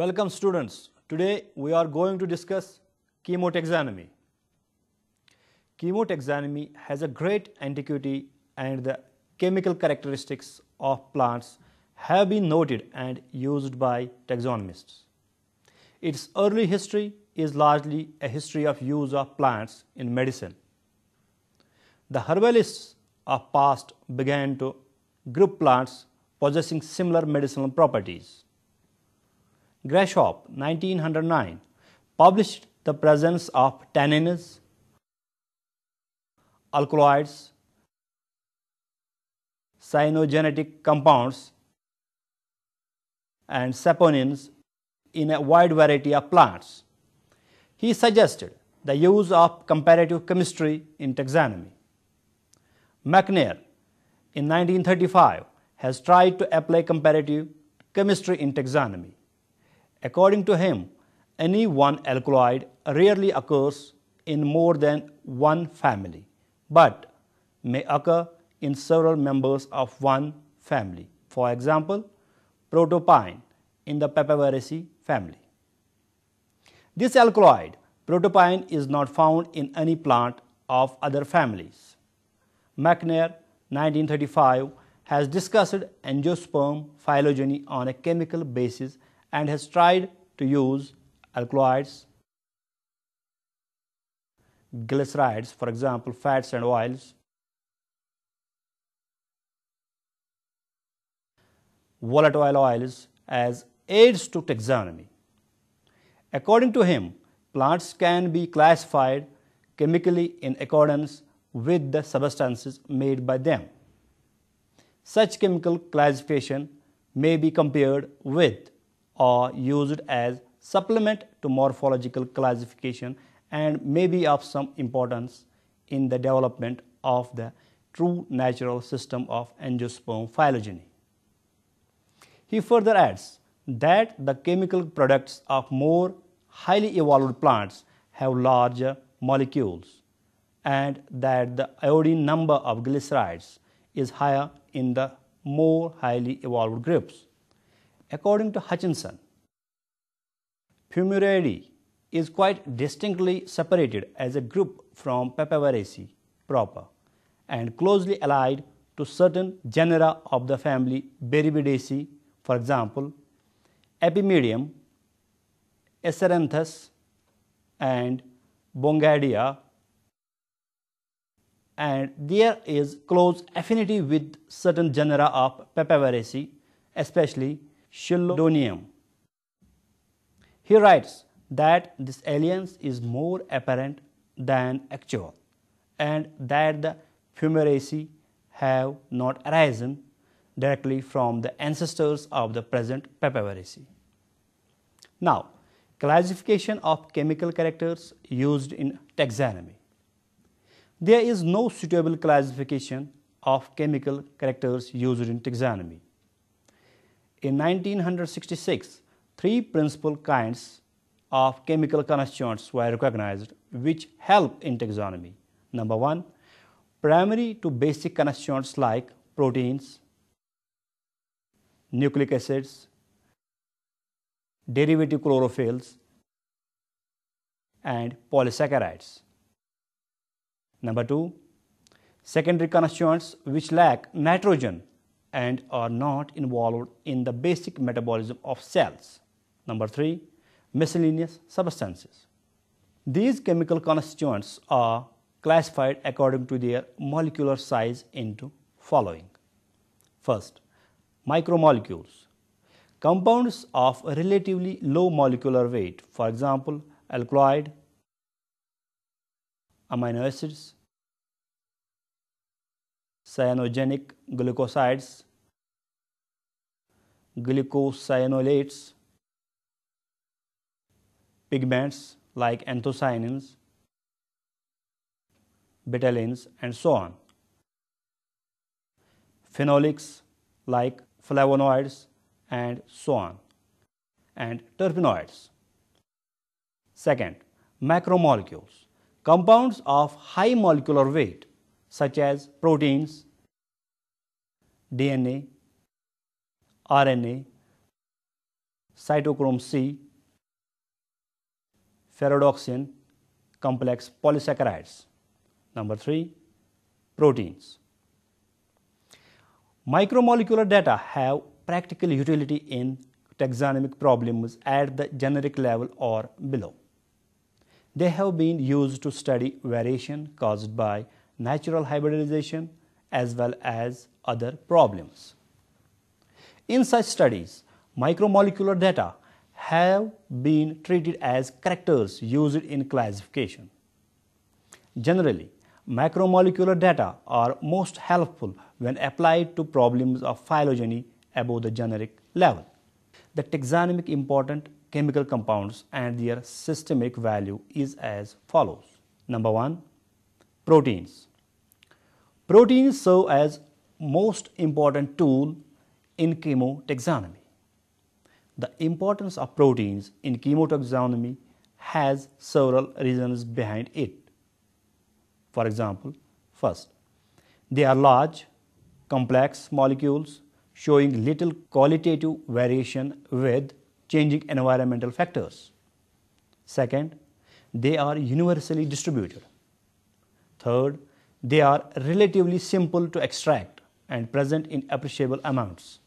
Welcome students. Today we are going to discuss chemotaxonomy. Chemotaxonomy has a great antiquity and the chemical characteristics of plants have been noted and used by taxonomists. Its early history is largely a history of use of plants in medicine. The herbalists of past began to group plants possessing similar medicinal properties. Grashop, 1909, published the presence of tannins, alkaloids, cyanogenetic compounds, and saponins in a wide variety of plants. He suggested the use of comparative chemistry in taxonomy. McNair, in 1935, has tried to apply comparative chemistry in taxonomy. According to him, any one alkaloid rarely occurs in more than one family, but may occur in several members of one family. For example, protopine in the Papaver family. This alkaloid, protopine, is not found in any plant of other families. McNair, 1935, has discussed angiosperm phylogeny on a chemical basis and has tried to use alkaloids, glycerides, for example, fats and oils, volatile oils as aids to taxonomy. According to him, plants can be classified chemically in accordance with the substances made by them. Such chemical classification may be compared with or used as supplement to morphological classification and may be of some importance in the development of the true natural system of angiosperm phylogeny. He further adds that the chemical products of more highly evolved plants have larger molecules and that the iodine number of glycerides is higher in the more highly evolved groups. According to Hutchinson, Fumarolidae is quite distinctly separated as a group from Papaveraceae proper and closely allied to certain genera of the family Berribidaceae, for example, Epimedium, Aceranthus, and Bongadia, and there is close affinity with certain genera of Papaveraceae, especially Chelidonium. He writes that this alliance is more apparent than actual and that the Fumaraceae have not arisen directly from the ancestors of the present Papaveraceae. Now, classification of chemical characters used in taxonomy. There is no suitable classification of chemical characters used in taxonomy. In 1966, three principal kinds of chemical constituents were recognized which help in taxonomy. Number one, primary to basic constituents like proteins, nucleic acids, derivative chlorophylls, and polysaccharides. Number two, secondary constituents which lack nitrogen and are not involved in the basic metabolism of cells. Number three, miscellaneous substances. These chemical constituents are classified according to their molecular size into following. First, micromolecules. Compounds of relatively low molecular weight, for example, alkaloid, amino acids, cyanogenic glucosides, glucosinolates, pigments like anthocyanins, betalains, and so on. Phenolics like flavonoids and so on, and terpenoids. Second, macromolecules. Compounds of high molecular weight such as proteins, DNA, RNA, cytochrome C, ferredoxin, complex polysaccharides. Number 3, proteins. Micromolecular data have practical utility in taxonomic problems at the generic level or below. They have been used to study variation caused by natural hybridization as well as other problems. In such studies, micromolecular data have been treated as characters used in classification. Generally, macromolecular data are most helpful when applied to problems of phylogeny above the generic level. The taxonomic important chemical compounds and their systemic value is as follows. Number 1, proteins. Proteins serve as most important tool in chemotaxonomy. The importance of proteins in chemotaxonomy has several reasons behind it. For example, first, they are large, complex molecules showing little qualitative variation with changing environmental factors. Second, they are universally distributed. Third, they are relatively simple to extract and present in appreciable amounts.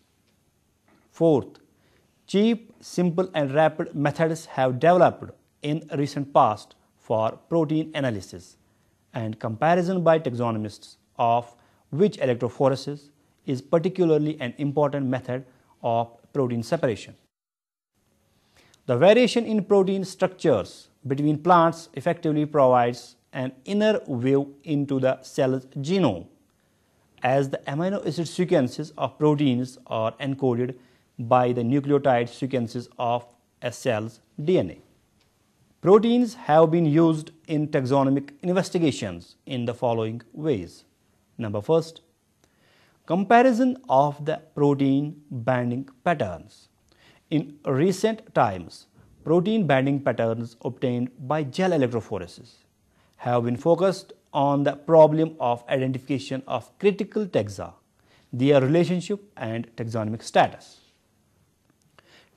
Fourth, cheap, simple and rapid methods have developed in recent past for protein analysis and comparison by taxonomists, of which electrophoresis is particularly an important method of protein separation. The variation in protein structures between plants effectively provides an inner view into the cell's genome, as the amino acid sequences of proteins are encoded by the nucleotide sequences of a cell's DNA. Proteins have been used in taxonomic investigations in the following ways. Number first, comparison of the protein binding patterns. In recent times, protein binding patterns obtained by gel electrophoresis have been focused on the problem of identification of critical taxa, their relationship and taxonomic status.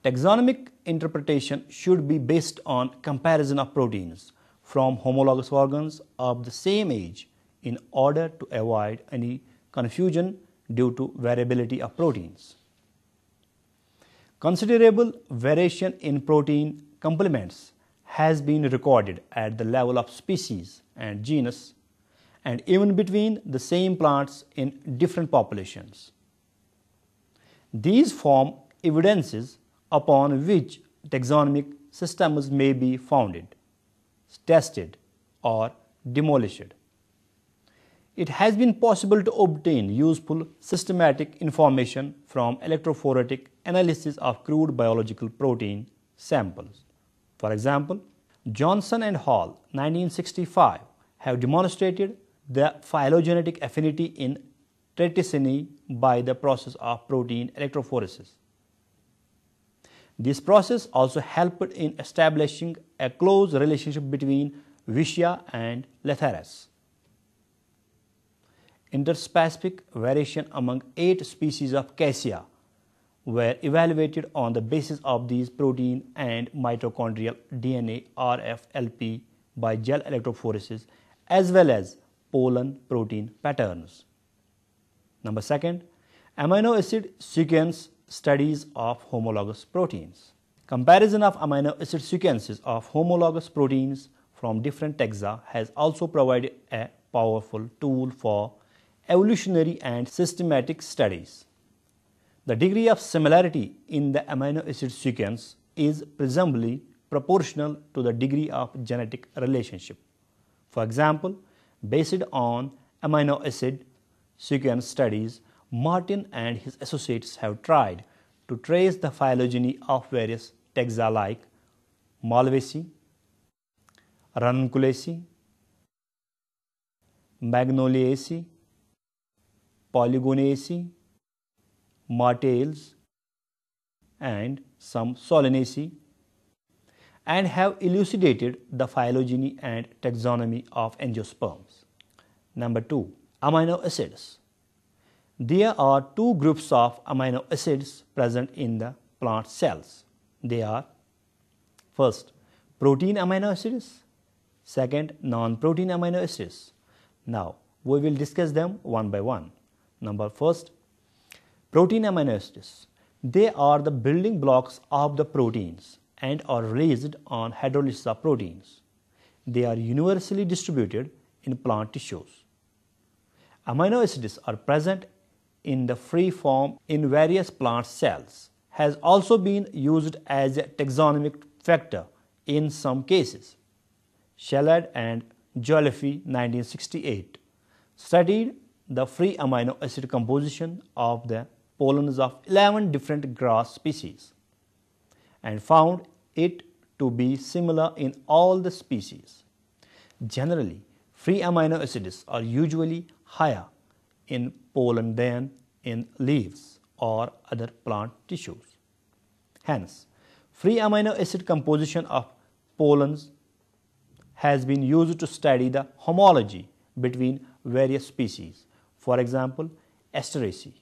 Taxonomic interpretation should be based on comparison of proteins from homologous organs of the same age in order to avoid any confusion due to variability of proteins. Considerable variation in protein complements has been recorded at the level of species and genus and even between the same plants in different populations. These form evidences upon which taxonomic systems may be founded, tested, or demolished. It has been possible to obtain useful systematic information from electrophoretic analysis of crude biological protein samples. For example, Johnson and Hall, 1965, have demonstrated the phylogenetic affinity in Terpenoids by the process of protein electrophoresis. This process also helped in establishing a close relationship between Vishya and Lathyrus. Interspecific variation among 8 species of Cassia were evaluated on the basis of these protein and mitochondrial DNA RFLP by gel electrophoresis as well as pollen protein patterns. Number 2, amino acid sequence studies of homologous proteins. Comparison of amino acid sequences of homologous proteins from different taxa has also provided a powerful tool for evolutionary and systematic studies. The degree of similarity in the amino acid sequence is presumably proportional to the degree of genetic relationship. For example, based on amino acid sequence studies, Martin and his associates have tried to trace the phylogeny of various taxa like Malvaceae, Ranunculaceae, Magnoliaceae, Polygonaceae, Martales, and some Solanaceae, and have elucidated the phylogeny and taxonomy of angiosperms. Number 2, amino acids. There are 2 groups of amino acids present in the plant cells. They are: first, protein amino acids; second, non-protein amino acids. Now, we will discuss them one by one. First, protein amino acids. They are the building blocks of the proteins and are released on hydrolysis of proteins. They are universally distributed in plant tissues. Amino acids are present in the free form in various plant cells. Has also been used as a taxonomic factor in some cases. Shellad and Jolliffe, 1968, studied the free amino acid composition of the pollens of 11 different grass species and found it to be similar in all the species. Generally, free amino acids are usually higher in pollen than in leaves or other plant tissues. Hence, free amino acid composition of pollens has been used to study the homology between various species. For example, Asteraceae,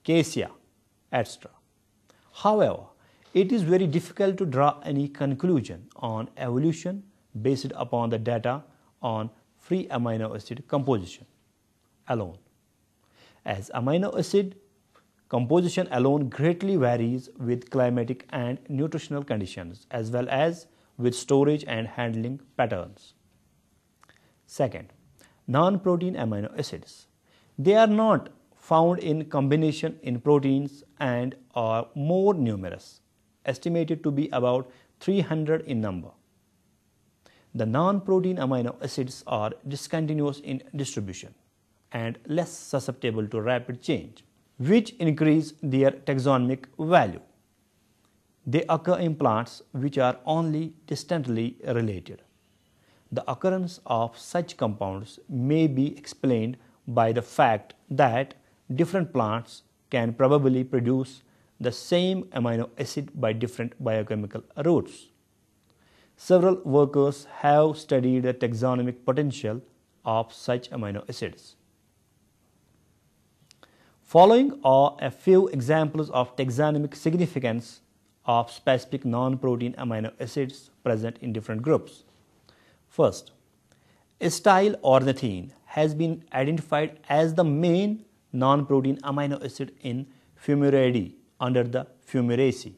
Cassia, etc. However, it is very difficult to draw any conclusion on evolution based upon the data on free amino acid composition alone, as amino acid composition alone greatly varies with climatic and nutritional conditions as well as with storage and handling patterns. Second, non-protein amino acids. They are not found in combination in proteins and are more numerous, estimated to be about 300 in number. The non-protein amino acids are discontinuous in distribution and less susceptible to rapid change, which increase their taxonomic value. They occur in plants which are only distantly related. The occurrence of such compounds may be explained by the fact that different plants can probably produce the same amino acid by different biochemical routes. Several workers have studied the taxonomic potential of such amino acids. Following are a few examples of taxonomic significance of specific non-protein amino acids present in different groups. First, acyl ornithine has been identified as the main non-protein amino acid in Fumariidae under the Fumaraceae.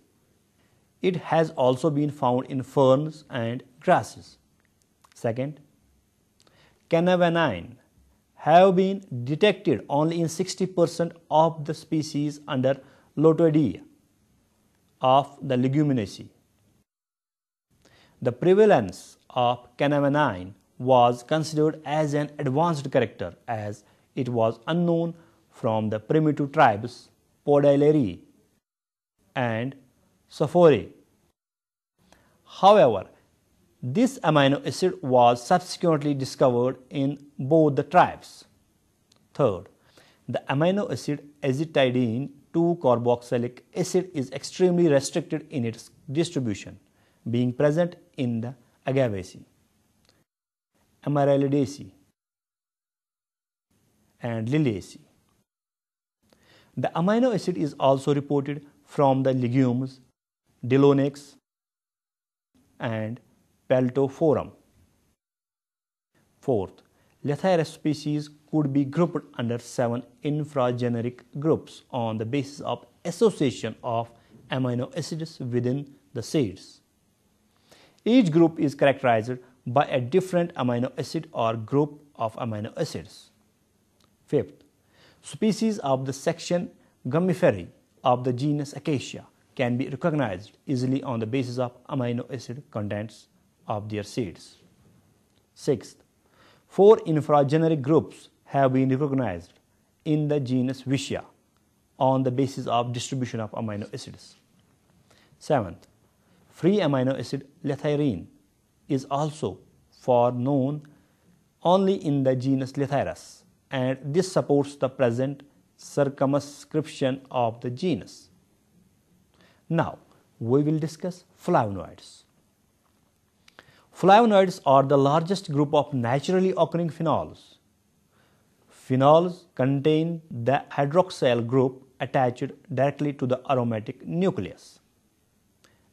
It has also been found in ferns and grasses. Second, canavanine have been detected only in 60% of the species under Lotoidea of the Leguminaceae. The prevalence of canavanine was considered as an advanced character as it was unknown from the primitive tribes Podaliri and Sophore. However, this amino acid was subsequently discovered in both the tribes. Third, the amino acid azitidine 2-carboxylic acid is extremely restricted in its distribution, being present in the Agavaceae, Amaryllidaceae, and Liliaceae. The amino acid is also reported from the legumes Dillonyx and Peltophorum. Fourth, Lathyrus species could be grouped under 7 infrageneric groups on the basis of association of amino acids within the seeds. Each group is characterized by a different amino acid or group of amino acids. Fifth, species of the section Gummiferae of the genus Acacia can be recognized easily on the basis of amino acid contents of their seeds. Sixth, 4 infrageneric groups have been recognized in the genus Vicia on the basis of distribution of amino acids. Seventh, free amino acid lathyrine is also known only in the genus Lathyrus, and this supports the present circumscription of the genus. Now, we will discuss flavonoids. Flavonoids are the largest group of naturally occurring phenols. Phenols contain the hydroxyl group attached directly to the aromatic nucleus.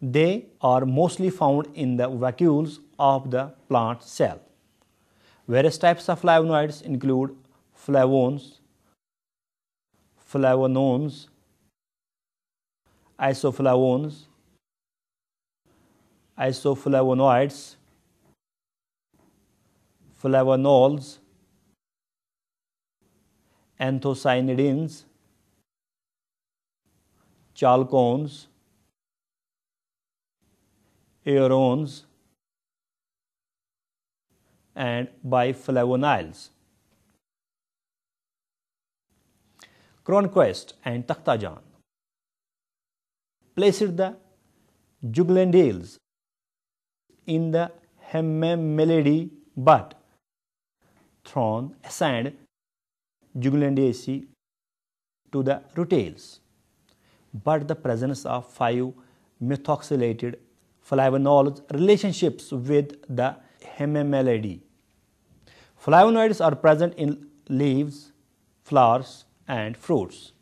They are mostly found in the vacuoles of the plant cell. Various types of flavonoids include flavones, flavonones, isoflavones, isoflavonoids, flavonols, anthocyanidins, chalcones, aerones, and biflavonyls. Cronquist and Takhtajan placed the jugulandales in the Hemimelidae, but Thron assigned jugulandaceae to the rutales. But the presence of 5 methoxylated flavonols relationships with the Hemimelidae. Flavonoids are present in leaves, flowers, and fruits.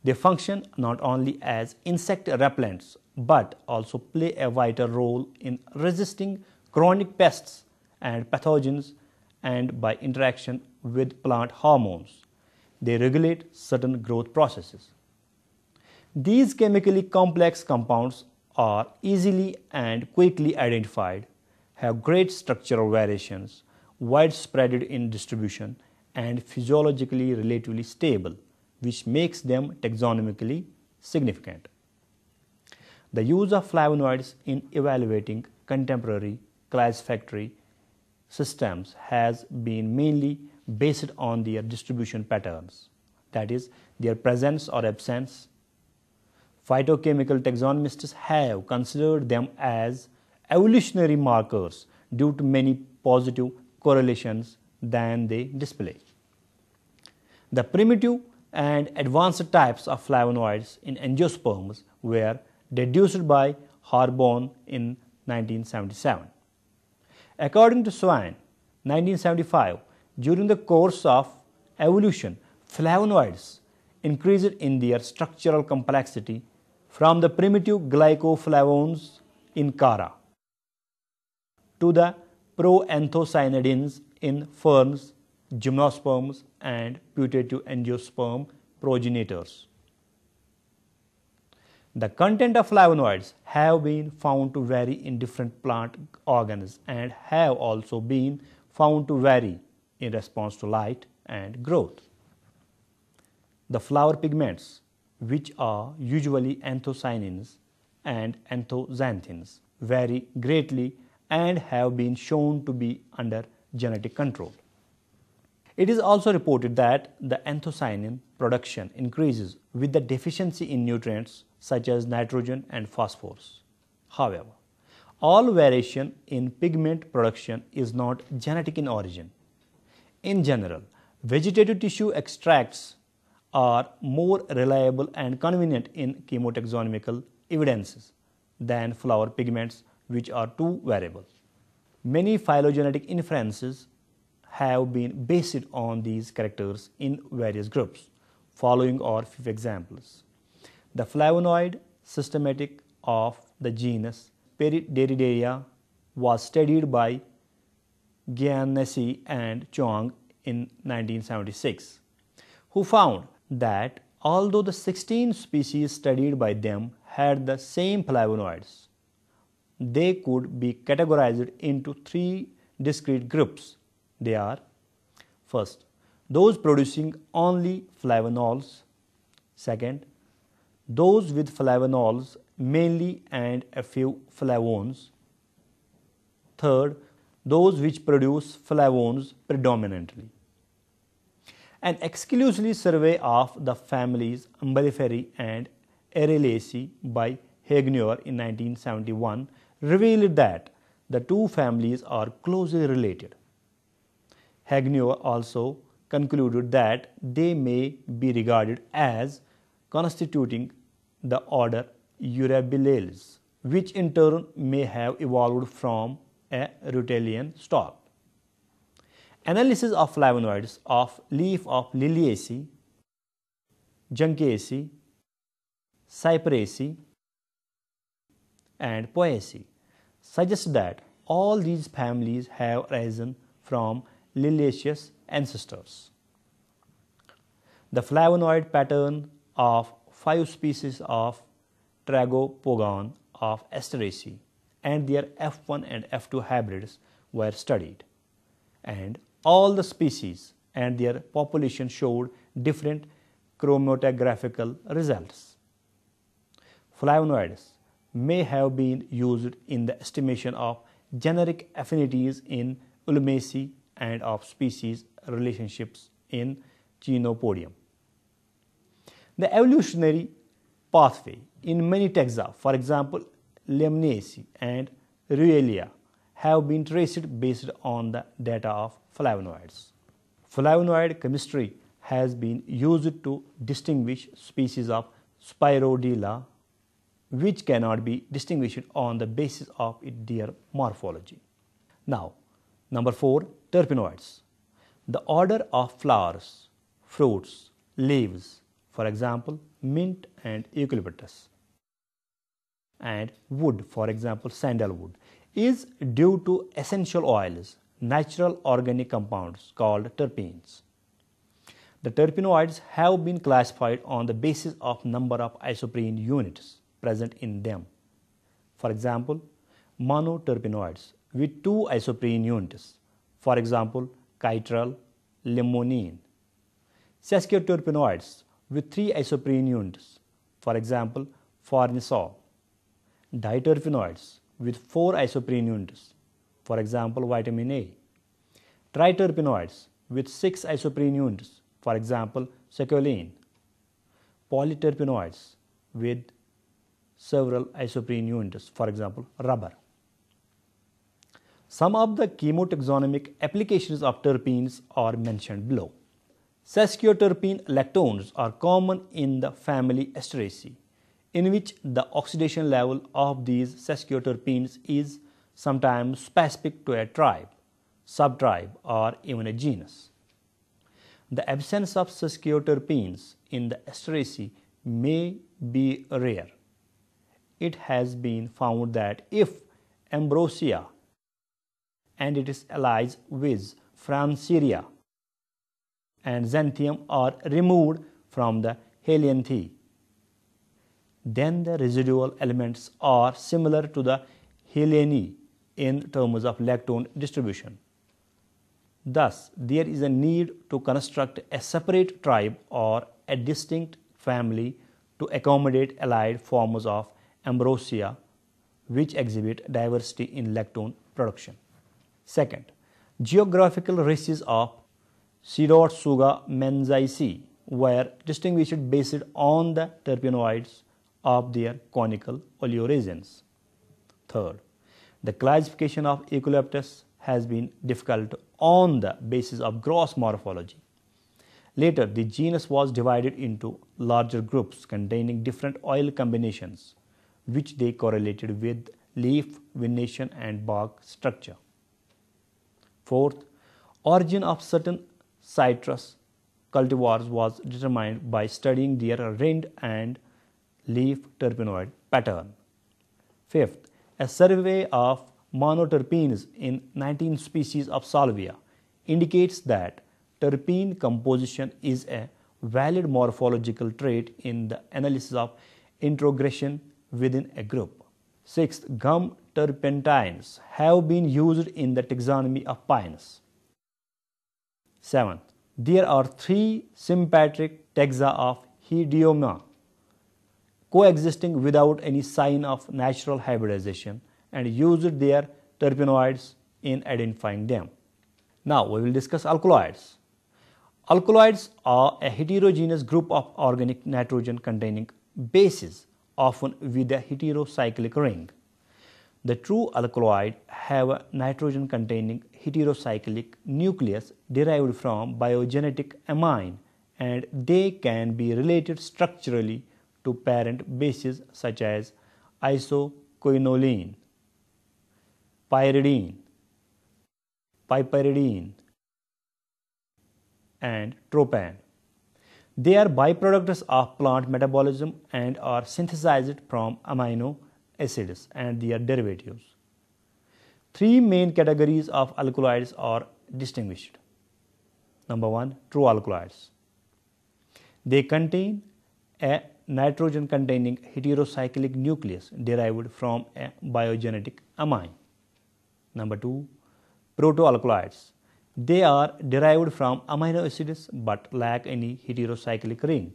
They function not only as insect repellents but also play a vital role in resisting chronic pests and pathogens, and by interaction with plant hormones, they regulate certain growth processes. These chemically complex compounds are easily and quickly identified, have great structural variations, widespread in distribution, and physiologically relatively stable, which makes them taxonomically significant. The use of flavonoids in evaluating contemporary classificatory systems has been mainly based on their distribution patterns, that is, their presence or absence. Phytochemical taxonomists have considered them as evolutionary markers due to many positive correlations than they display. The primitive and advanced types of flavonoids in angiosperms were deduced by Harborn in 1977. According to Swain, 1975, during the course of evolution, flavonoids increased in their structural complexity from the primitive glycoflavones in Cara to the proanthocyanidins in ferns, gymnosperms, and putative angiosperm progenitors. The content of flavonoids have been found to vary in different plant organs and have also been found to vary in response to light and growth. The flower pigments, which are usually anthocyanins and anthoxanthins, vary greatly and have been shown to be under genetic control. It is also reported that the anthocyanin production increases with the deficiency in nutrients such as nitrogen and phosphorus. However, all variation in pigment production is not genetic in origin. In general, vegetative tissue extracts are more reliable and convenient in chemotaxonomical evidences than flower pigments, which are too variable. Many phylogenetic inferences have been based on these characters in various groups. Following are few examples. The flavonoid systematic of the genus Perideridaria was studied by Giannasi and Chuang in 1976, who found that although the 16 species studied by them had the same flavonoids, they could be categorized into 3 discrete groups. They are: first, those producing only flavonols; second, those with flavonols mainly and a few flavones; third, those which produce flavones predominantly. An exclusive survey of the families Umbelliferae and Arelaceae by Hagnier in 1971 revealed that the 2 families are closely related. Hagnier also concluded that they may be regarded as constituting the order Urabiliales, which in turn may have evolved from a Rutilian stock. Analysis of flavonoids of leaf of Liliaceae, Giannasi, Cyperaceae, and Poaceae suggest that all these families have arisen from liliaceous ancestors. The flavonoid pattern of 5 species of Tragopogon of Asteraceae and their F1 and F2 hybrids were studied, and all the species and their population showed different chromatographical results. Flavonoids may have been used in the estimation of generic affinities in Ulmaceae and of species relationships in Chenopodium. The evolutionary pathway in many taxa, for example Lemniaceae and Ruellia, have been traced based on the data of flavonoids. Flavonoid chemistry has been used to distinguish species of Spirodela which cannot be distinguished on the basis of their morphology. Now, number 4, terpenoids. The order of flowers, fruits, leaves, for example, mint and eucalyptus, and wood, for example, sandalwood, is due to essential oils, natural organic compounds called terpenes. The terpenoids have been classified on the basis of number of isoprene units present in them. For example, monoterpenoids with 2 isoprene units, for example, chitral, limonene. Sesquiterpenoids with 3 isoprene units, for example, farnesol. Diterpenoids with 4 isoprene units, for example, vitamin A. Triterpenoids with 6 isoprene units, for example, squalene. Polyterpenoids with several isoprene units, for example, rubber. Some of the chemotaxonomic applications of terpenes are mentioned below. Sesquiterpene lactones are common in the family Asteraceae, in which the oxidation level of these sesquiterpenes is sometimes specific to a tribe, subtribe, or even a genus. The absence of sesquiterpenes in the Asteraceae may be rare. It has been found that if ambrosia and its allies with Franceria and xanthium are removed from the helianthie, then the residual elements are similar to the helianae in terms of lactone distribution. Thus, there is a need to construct a separate tribe or a distinct family to accommodate allied forms of ambrosia which exhibit diversity in lactone production. Second, geographical races of Pseudotsuga menziaceae were distinguished based on the terpenoids of their conical oleoresins. Third, the classification of eucalyptus has been difficult on the basis of gross morphology. Later, the genus was divided into larger groups containing different oil combinations, which they correlated with leaf venation and bark structure. Fourth, origin of certain citrus cultivars was determined by studying their rind and leaf terpenoid pattern. Fifth, a survey of monoterpenes in 19 species of salvia indicates that terpene composition is a valid morphological trait in the analysis of introgression within a group. Sixth, gum terpentines have been used in the taxonomy of pines. Seventh, there are 3 sympatric taxa of Hedioma coexisting without any sign of natural hybridization and used their terpenoids in identifying them. Now we will discuss alkaloids. Alkaloids are a heterogeneous group of organic nitrogen containing bases, often with a heterocyclic ring. The true alkaloid have a nitrogen containing heterocyclic nucleus derived from biogenetic amine, and they can be related structurally to parent bases such as isoquinoline, pyridine, piperidine, and tropane. They are byproducts of plant metabolism and are synthesized from amino acids and their derivatives. Three main categories of alkaloids are distinguished. Number one, true alkaloids. They contain a nitrogen-containing heterocyclic nucleus derived from a biogenetic amine. Number two, protoalkaloids. They are derived from amino acids but lack any heterocyclic ring.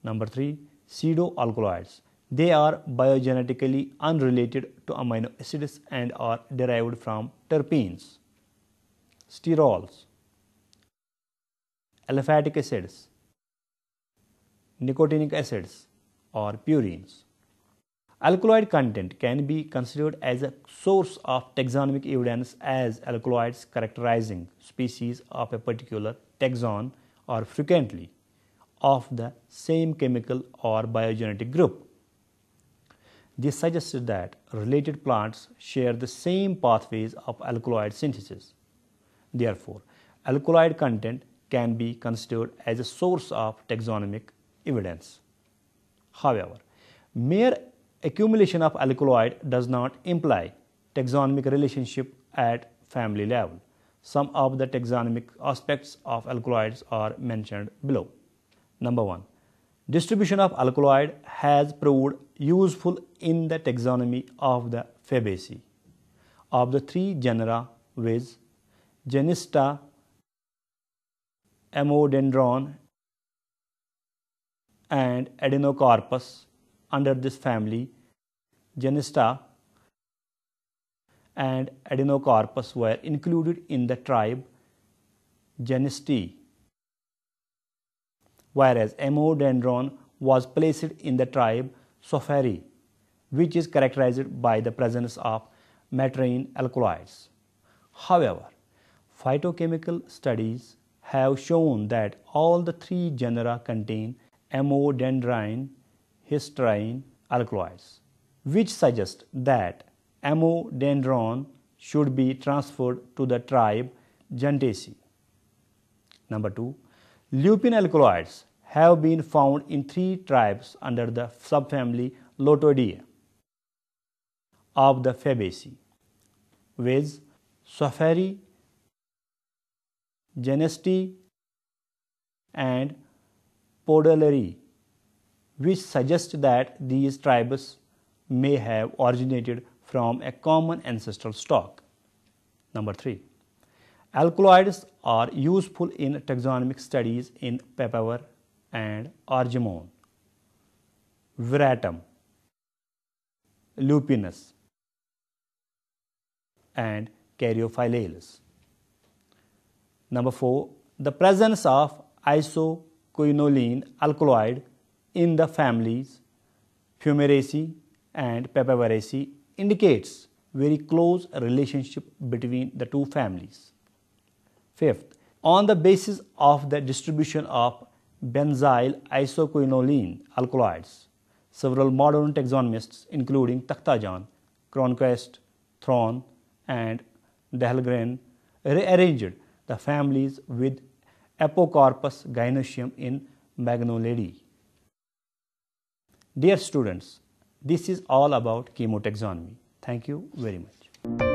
Number three, pseudoalkaloids. They are biogenetically unrelated to amino acids and are derived from terpenes, sterols, aliphatic acids, nicotinic acids, or purines. Alkaloid content can be considered as a source of taxonomic evidence, as alkaloids characterizing species of a particular taxon are frequently of the same chemical or biogenetic group. This suggests that related plants share the same pathways of alkaloid synthesis. Therefore, alkaloid content can be considered as a source of taxonomic evidence. However, mere accumulation of alkaloid does not imply taxonomic relationship at family level. Some of the taxonomic aspects of alkaloids are mentioned below. Number one, distribution of alkaloid has proved useful in the taxonomy of the Fabaceae. Of the three genera, viz. Genista, Amodendron, and Adenocarpus, under this family, Genista and Adenocarpus were included in the tribe Genistae, whereas Amodendron was placed in the tribe Sopherae, which is characterized by the presence of matrine alkaloids. However, phytochemical studies have shown that all the three genera contain amodendrine histidine alkaloids, which suggests that amodendron should be transferred to the tribe Gentiaceae. Number two, lupin alkaloids have been found in three tribes under the subfamily Lotoidea of the Fabaceae, viz. Sopherae, Genistae, and Podalerae, which suggests that these tribes may have originated from a common ancestral stock. Number three, alkaloids are useful in taxonomic studies in papaver and argemone, veratum, lupinus, and caryophyllales. Number four, the presence of isoquinoline alkaloid in the families Fumaraceae and Papaveraceae indicates very close relationship between the two families. Fifth, on the basis of the distribution of benzyl isoquinoline alkaloids, several modern taxonomists including Takhtajan, Cronquist, Thron, and Dahlgren rearranged the families with Apocarpus gynoecium in Magnolidae. Dear students, this is all about chemotaxonomy. Thank you very much.